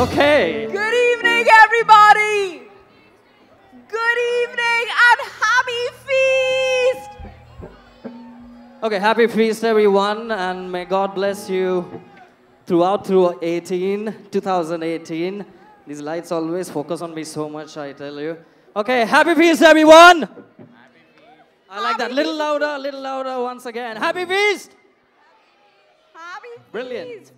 Okay. Good evening, everybody. Good evening and happy feast. Okay, happy feast, everyone, and may God bless you throughout 2018. These lights always focus on me so much, I tell you. Okay, happy feast, everyone. I like that. Little louder once again. Happy feast. Happy feast. Brilliant.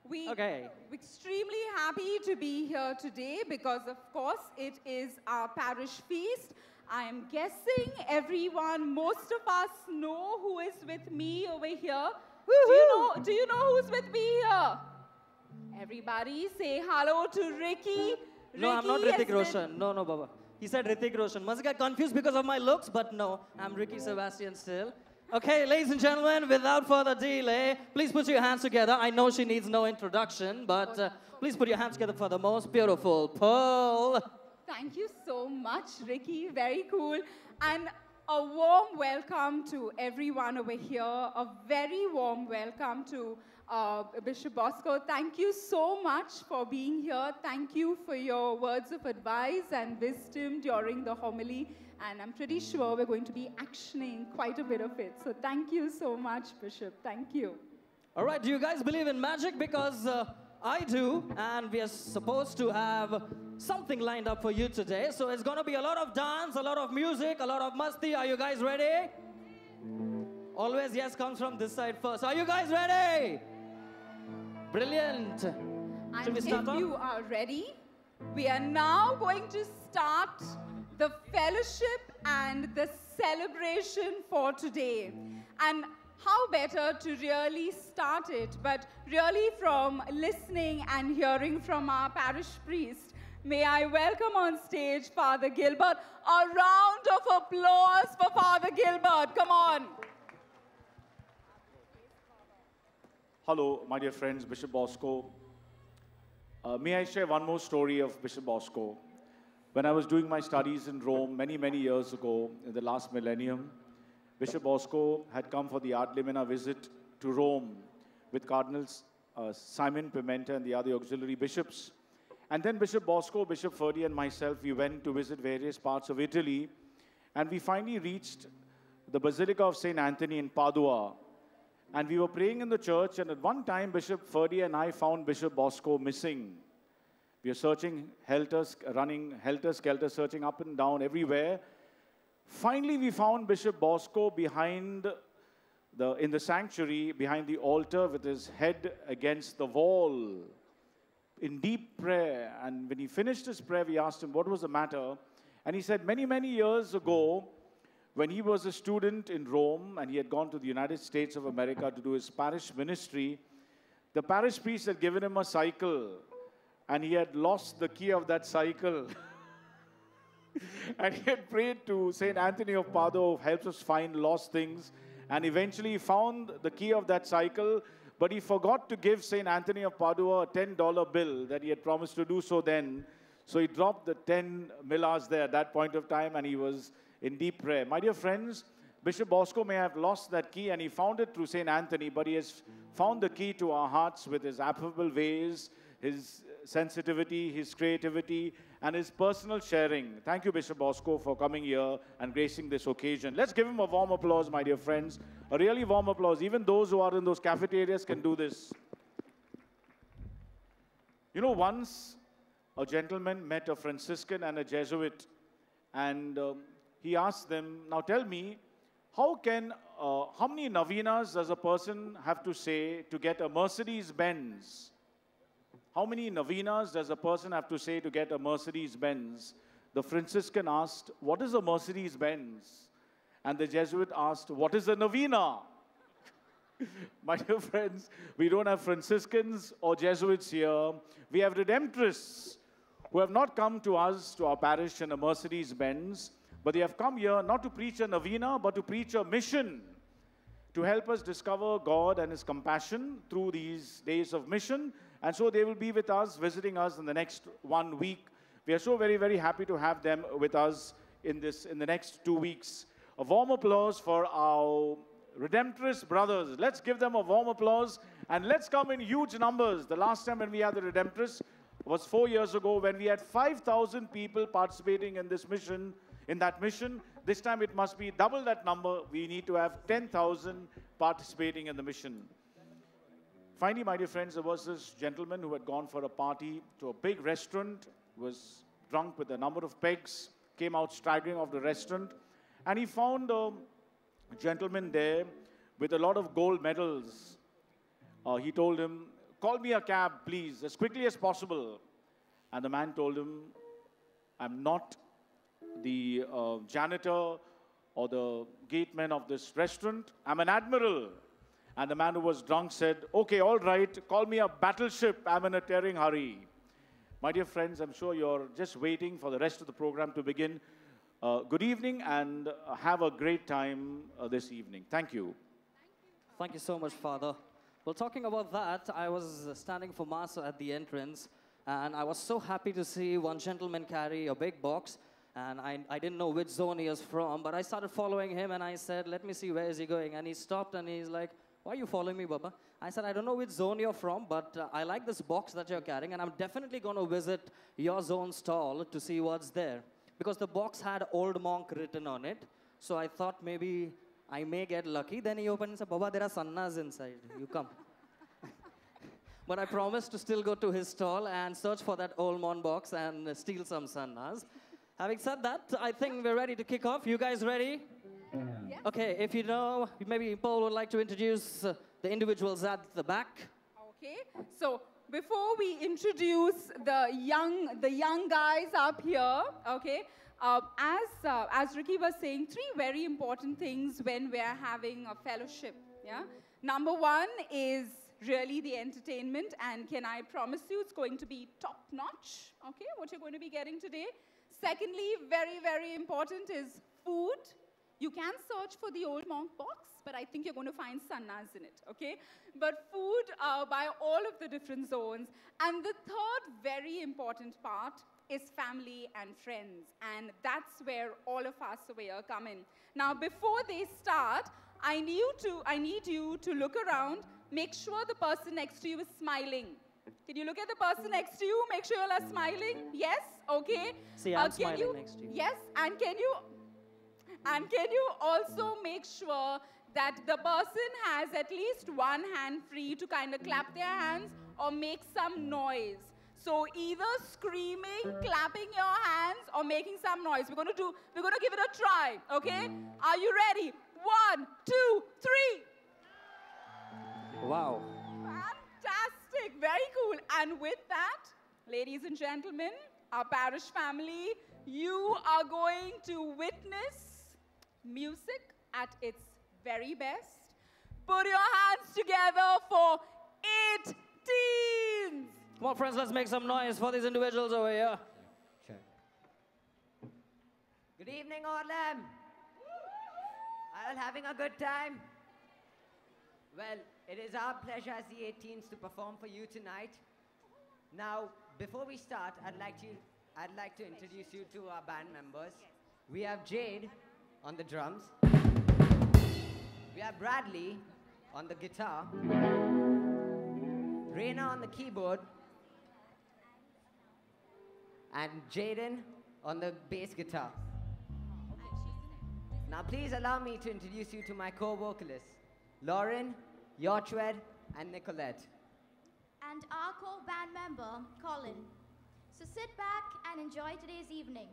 We're Okay. extremely happy to be here today because, of course, it is our parish feast. I am guessing everyone, most of us know who is with me over here. Do you know who's with me here? Everybody say hello to Ricky. No, I'm not Hrithik Roshan. No, Baba. He said Hrithik Roshan. Must get confused because of my looks, but no, I'm Ricky Sebastian still. Okay, ladies and gentlemen, without further delay, please put your hands together. I know she needs no introduction, but please put your hands together for the most beautiful Pearl. Thank you so much, Ricky. Very cool. And a warm welcome to everyone over here. A very warm welcome to Bishop Bosco. Thank you so much for being here. Thank you for your words of advice and wisdom during the homily. And I'm pretty sure we're going to be actioning quite a bit of it. So thank you so much, Bishop. Thank you. All right, do you guys believe in magic? Because I do, and we are supposed to have something lined up for you today. So it's going to be a lot of dance, a lot of music, a lot of masti. Are you guys ready? Always yes comes from this side first. Are you guys ready? Brilliant. And Should we start if off? you are ready, we are now going to start the fellowship and the celebration for today. And how better to really start it, but really from listening and hearing from our parish priest. May I welcome on stage Father Gilbert. A round of applause for Father Gilbert. Come on. Hello, my dear friends, Bishop Bosco. May I share one more story of Bishop Bosco? When I was doing my studies in Rome many, many years ago, in the last millennium, Bishop Bosco had come for the Ad Limina visit to Rome with Cardinals Simon Pimenta and the other auxiliary bishops. And then Bishop Bosco, Bishop Ferdi and myself, we went to visit various parts of Italy. And we finally reached the Basilica of St. Anthony in Padua. And we were praying in the church, and at one time, Bishop Ferdi and I found Bishop Bosco missing. We are searching, running helter-skelter, searching up and down everywhere. Finally, we found Bishop Bosco in the sanctuary, behind the altar, with his head against the wall, in deep prayer. And when he finished his prayer, we asked him what was the matter. And he said, many, many years ago, when he was a student in Rome, and he had gone to the United States of America to do his parish ministry, the parish priest had given him a cycle, and he had lost the key of that cycle. And he had prayed to St. Anthony of Padua, who helps us find lost things. And eventually he found the key of that cycle, but he forgot to give St. Anthony of Padua a $10 bill that he had promised to do so then. So he dropped the 10 millas there at that point of time, and he was in deep prayer. My dear friends, Bishop Bosco may have lost that key, and he found it through St. Anthony, but he has found the key to our hearts with his affable ways, his sensitivity, his creativity, and his personal sharing. Thank you, Bishop Bosco, for coming here and gracing this occasion. Let's give him a warm applause, my dear friends. A really warm applause. Even those who are in those cafeterias can do this. You know, once a gentleman met a Franciscan and a Jesuit, and he asked them, now tell me, how many novenas does a person have to say to get a Mercedes-Benz? How many novenas does a person have to say to get a Mercedes-Benz? The Franciscan asked, what is a Mercedes-Benz? And the Jesuit asked, what is a novena? My dear friends, we don't have Franciscans or Jesuits here. We have Redemptorists who have not come to us, to our parish, in a Mercedes-Benz, but they have come here not to preach a novena, but to preach a mission, to help us discover God and His compassion through these days of mission. And so they will be with us, visiting us in the next 1 week. We are so very, very happy to have them with us in the next 2 weeks. A warm applause for our Redemptorist brothers. Let's give them a warm applause and let's come in huge numbers. The last time when we had the Redemptorists was 4 years ago when we had 5,000 people participating in this mission, in that mission. This time it must be double that number. We need to have 10,000 participating in the mission. Finally, my dear friends, there was this gentleman who had gone for a party to a big restaurant, was drunk with a number of pegs, came out staggering off the restaurant, and he found a gentleman there with a lot of gold medals. He told him, "Call me a cab, please, as quickly as possible." And the man told him, "I'm not the janitor or the gateman of this restaurant. I'm an admiral." And the man who was drunk said, "Okay, all right, call me a battleship. I'm in a tearing hurry." My dear friends, I'm sure you're just waiting for the rest of the program to begin. Good evening and have a great time this evening. Thank you. Thank you so much, Father. Well, talking about that, I was standing for Mass at the entrance, and I was so happy to see one gentleman carry a big box, and I didn't know which zone he was from, but I started following him, and I said, "Let me see, where is he going?" And he stopped, and he's like, "Why are you following me, Baba?" I said, "I don't know which zone you're from, but I like this box that you're carrying, and I'm definitely going to visit your zone stall to see what's there." Because the box had Old Monk written on it, so I thought maybe I may get lucky. Then he opened and said, "Baba, there are sannas inside. You come." But I promised to still go to his stall and search for that Old Monk box and steal some sannas. Having said that, I think we're ready to kick off. You guys ready? Yeah. Okay, if you know, maybe Paul would like to introduce the individuals at the back. Okay, so before we introduce the young guys up here, okay, as Ricky was saying, three very important things when we're having a fellowship. Yeah, number one is really the entertainment, and can I promise you it's going to be top notch? Okay, what you're going to be getting today. Secondly, very important is food. You can search for the Old Monk box, but I think you're going to find sannas in it, okay? But food by all of the different zones. And the third very important part is family and friends. And that's where all of us over here come in. Now, before they start, I need you to look around, make sure the person next to you is smiling. Can you look at the person next to you? Make sure you all are smiling. Yes? Okay. See, I'm smiling next to you. Yes, and can you also make sure that the person has at least one hand free to kind of clap their hands or make some noise? So either screaming, clapping your hands, or making some noise. We're going to give it a try, okay? Are you ready? 1, 2, 3. Wow. Fantastic, very cool. And with that, ladies and gentlemen, our parish family, you are going to witness music at its very best. Put your hands together for 8 teens. Come on, friends, let's make some noise for these individuals over here. Check. Good evening, Orlam. Are you having a good time? Well, it is our pleasure as the 18s to perform for you tonight. Now, before we start, I'd like to introduce you to our band members. We have Jade on the drums. We have Bradley on the guitar. Reina on the keyboard. And Jaden on the bass guitar. Now please allow me to introduce you to my co-vocalists, Lauren, Yochwed, and Nicolette. And our co-band member, Colin. So sit back and enjoy today's evening.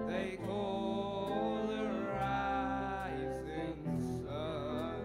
They call the rising sun.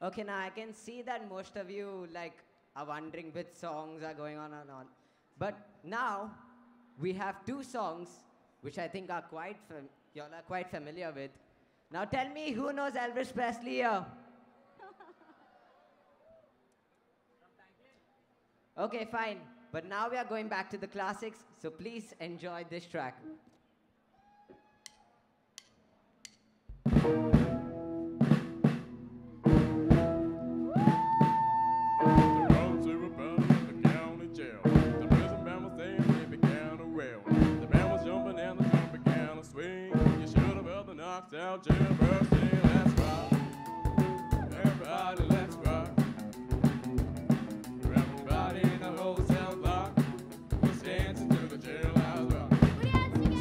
Okay, now I can see that most of you like are wondering which songs are going on and on. But now we have two songs which I think are quite y'all are quite familiar with. Now tell me who knows Elvis Presley here? Okay, fine. But now we are going back to the classics, so please enjoy this track. Out University, let's rock. Everybody, let's rock. Everybody in the hotel block was dancing to the jailhouse rock.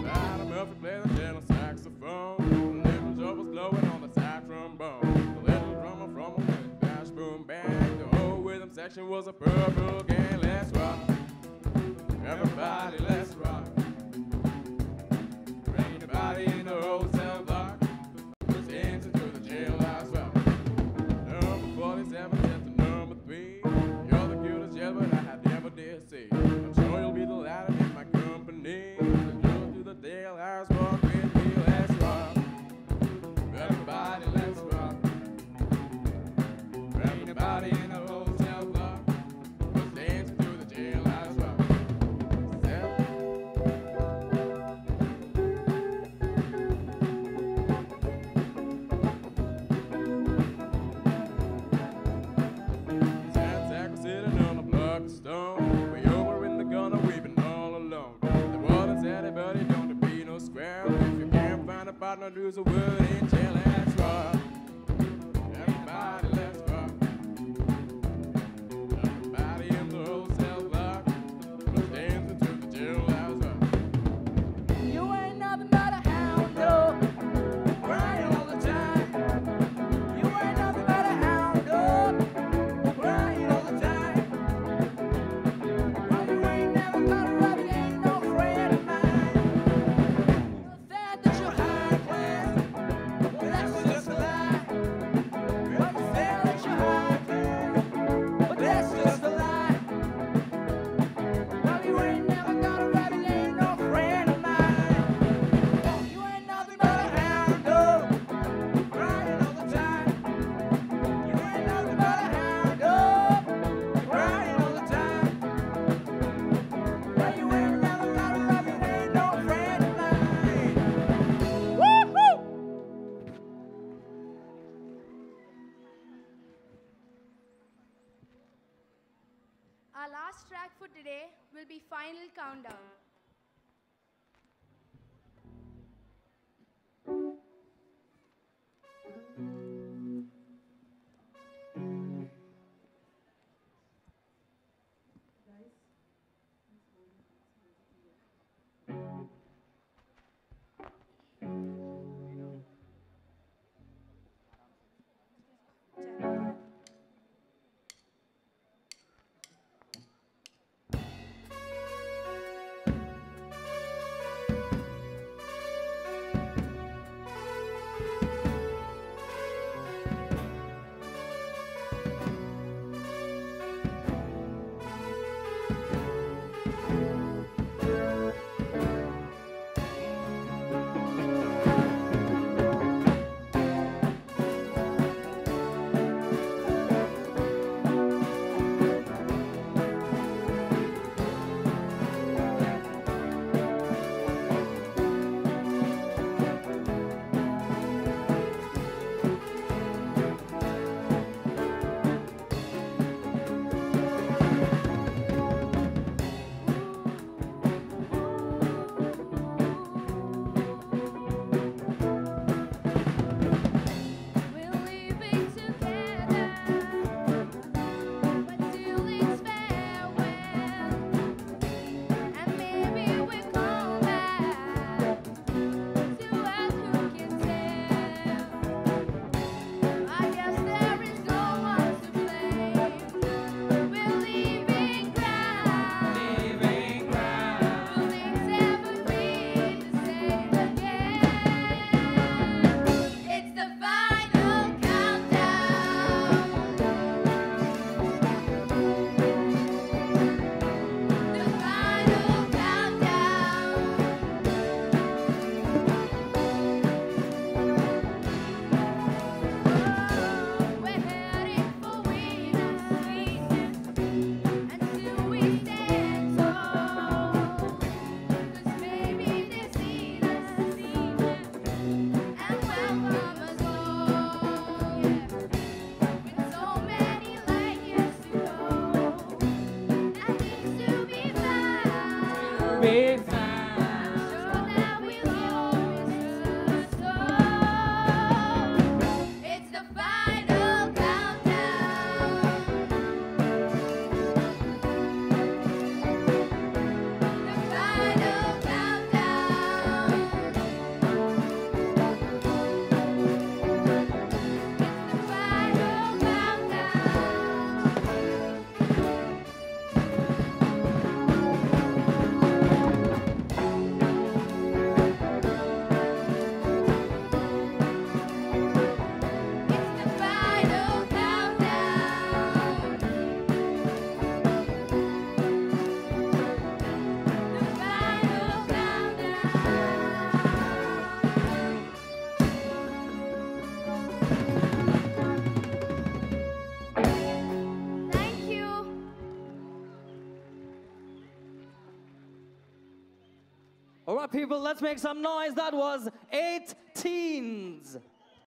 Side Murphy played the tenor saxophone. The little Joe was blowing on the side trombone. The little drummer from a dash boom band. The whole rhythm section was a purple gang. Let's rock. Everybody, let's rock. Everybody in the hotel block. Into the jailhouse rock. Number 47 to number 3. You're the cutest yet, but I have never did see. I'm sure you'll be delighted in my company. Let's go to the jailhouse rock with me. Let's rock. Everybody, let's rock. Everybody in the hotel block was dancing to the jailhouse rock. Stone. Way over in the gunner, we've been all alone. The water said, everybody don't be no square. If you can't find a partner, lose a word in jail. Let's rock. Everybody, let's rock. Everybody in the hotel block was dancing to the jailhouse rock. You ain't nothing but a hound dog, crying all the time. You ain't nothing but a hound dog, crying all the time. Our last track for today will be Final Countdown. All right, people, let's make some noise. That was 8 teens.